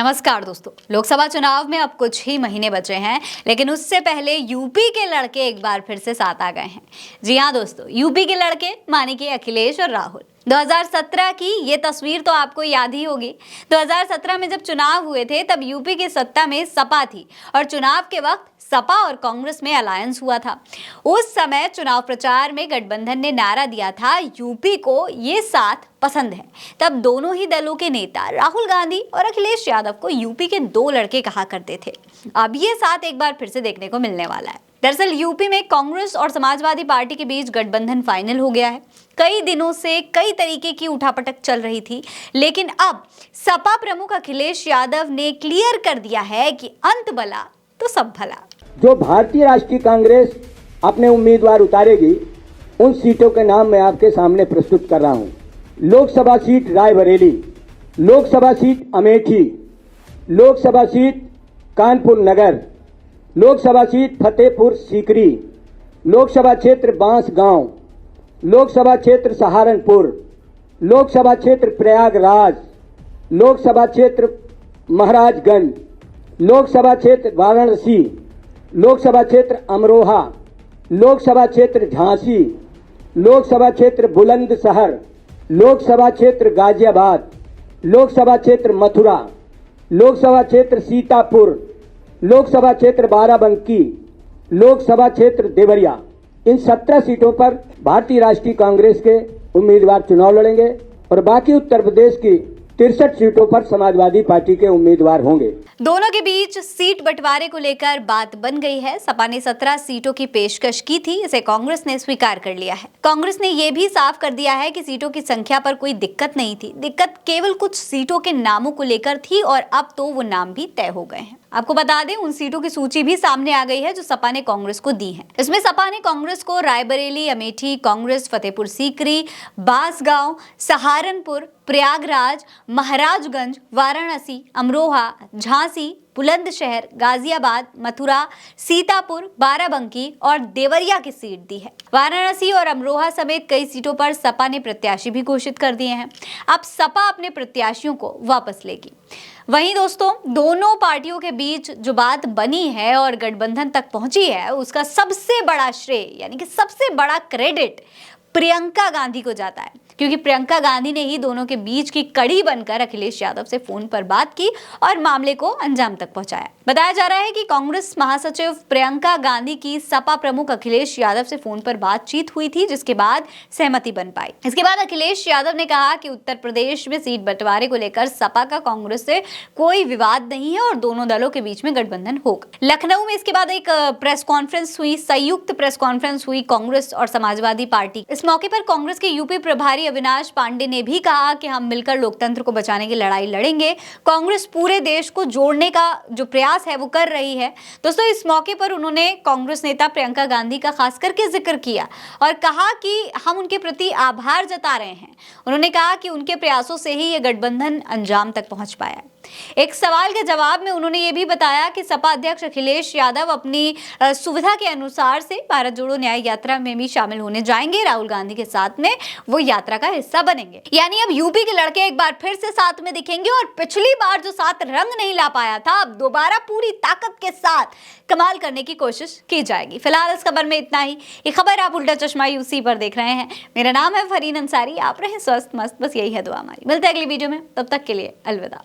नमस्कार दोस्तों, लोकसभा चुनाव में अब कुछ ही महीने बचे हैं, लेकिन उससे पहले यूपी के लड़के एक बार फिर से साथ आ गए हैं। जी हाँ दोस्तों, यूपी के लड़के माने कि अखिलेश और राहुल। 2017 की ये तस्वीर तो आपको याद ही होगी। 2017 में जब चुनाव हुए थे तब यूपी की सत्ता में सपा थी और चुनाव के वक्त सपा और कांग्रेस में अलायंस हुआ था। उस समय चुनाव प्रचार में गठबंधन ने नारा दिया था, यूपी को ये साथ पसंद है। तब दोनों ही दलों के नेता राहुल गांधी और अखिलेश यादव को यूपी के दो लड़के कहा करते थे। अब ये साथ एक बार फिर से देखने को मिलने वाला है। दरअसल यूपी में कांग्रेस और समाजवादी पार्टी के बीच गठबंधन फाइनल हो गया है। कई दिनों से कई तरीके की उठापटक चल रही थी, लेकिन अब सपा प्रमुख अखिलेश यादव ने क्लियर कर दिया है कि अंत भला तो सब भला। जो भारतीय राष्ट्रीय कांग्रेस अपने उम्मीदवार उतारेगी, उन सीटों के नाम मैं आपके सामने प्रस्तुत कर रहा हूं। Lok Sabha seat Raebareli, Lok Sabha seat Amethi, Lok Sabha seat Kanpur Nagar, Lok Sabha seat Fatehpur Sikri, Lok Sabha क्षेत्र बांसगांव, लोकसभा क्षेत्र सहारनपुर, लोकसभा क्षेत्र प्रयागराज, लोकसभा क्षेत्र महाराजगंज, लोकसभा क्षेत्र वाराणसी, लोकसभा क्षेत्र अमरोहा, लोकसभा क्षेत्र झांसी, लोकसभा क्षेत्र बुलंदशहर, लोकसभा क्षेत्र गाजियाबाद, लोकसभा क्षेत्र मथुरा, लोकसभा क्षेत्र सीतापुर, लोकसभा क्षेत्र बाराबंकी, लोकसभा क्षेत्र देवरिया। इन 17 सीटों पर भारतीय राष्ट्रीय कांग्रेस के उम्मीदवार चुनाव लड़ेंगे और बाकी उत्तर प्रदेश की 63 सीटों पर समाजवादी पार्टी के उम्मीदवार होंगे। दोनों के बीच सीट बंटवारे को लेकर बात बन गई है। सपा ने 17 सीटों की पेशकश की थी, इसे कांग्रेस ने स्वीकार कर लिया है। कांग्रेस ने यह भी साफ कर दिया है कि सीटों की संख्या पर कोई दिक्कत नहीं थी, दिक्कत केवल कुछ सीटों के नामों को लेकर थी और अब तो वो नाम भी तय हो गए हैं। आपको बता दें, उन सीटों की सूची भी सामने आ गई है जो सपा ने कांग्रेस को दी है। इसमें सपा ने कांग्रेस को रायबरेली, अमेठी, कांग्रेस फतेहपुर सीकरी, बांसगांव, सहारनपुर, प्रयागराज, महाराजगंज, वाराणसी, अमरोहा, झांसी, बुलंदशहर, गाजियाबाद, मथुरा, सीतापुर, बाराबंकी और देवरिया की सीट दी है। वाराणसी और अमरोहा समेत कई सीटों पर सपा ने प्रत्याशी भी घोषित कर दिए हैं। अब सपा अपने प्रत्याशियों को वापस लेगी। वहीं दोस्तों, दोनों पार्टियों के बीच जो बात बनी है और गठबंधन तक पहुंची है, उसका सबसे बड़ा श्रेय यानी कि सबसे बड़ा क्रेडिट प्रियंका गांधी को जाता है, क्योंकि प्रियंका गांधी ने ही दोनों के बीच की कड़ी बनकर अखिलेश यादव से फोन पर बात की और मामले को अंजाम तक पहुंचाया। बताया जा रहा है कि कांग्रेस महासचिव प्रियंका गांधी की सपा प्रमुख अखिलेश यादव से फोन पर बातचीत हुई थी, जिसके बाद सहमति बन पाई। इसके बाद अखिलेश यादव ने कहा कि उत्तर प्रदेश में सीट बंटवारे को लेकर सपा का कांग्रेस से कोई विवाद नहीं है और दोनों दलों के बीच में गठबंधन होगा। लखनऊ में इसके बाद एक प्रेस कॉन्फ्रेंस हुई, संयुक्त प्रेस कॉन्फ्रेंस हुई कांग्रेस और समाजवादी पार्टी। इस मौके पर कांग्रेस के यूपी प्रभारी अविनाश पांडे ने भी कहा कि हम मिलकर लोकतंत्र को बचाने की लड़ाई लड़ेंगे। कांग्रेस पूरे देश को जोड़ने का जो प्रयास है वो कर रही है। दोस्तों, इस मौके पर उन्होंने कांग्रेस नेता प्रियंका गांधी का खास करके जिक्र किया और कहा कि हम उनके प्रति आभार जता रहे हैं। उन्होंने कहा कि उनके प्रयासों से ही ये गठबंधन अंजाम तक पहुंच पाया। एक सवाल के जवाब में उन्होंने ये भी बताया कि सपा अध्यक्ष अखिलेश यादव अपनी सुविधा के अनुसार से भारत जोड़ो न्याय यात्रा में भी शामिल होने जाएंगे। राहुल गांधी के साथ में वो यात्रा का हिस्सा बनेंगे। यानी अब यूपी के लड़के एक बार फिर से साथ में दिखेंगे और पिछली बार जो साथ रंग नहीं ला पाया था, अब दोबारा पूरी ताकत के साथ कमाल करने की कोशिश की जाएगी। फिलहाल इस खबर में इतना ही। ये खबर आप उल्टा चश्मा यूसी पर देख रहे हैं। मेरा नाम है फरीन अंसारी। आप रहे स्वस्थ मस्त, बस यही है दुआ हमारी। मिलते हैं अगली वीडियो में, तब तक के लिए अलविदा।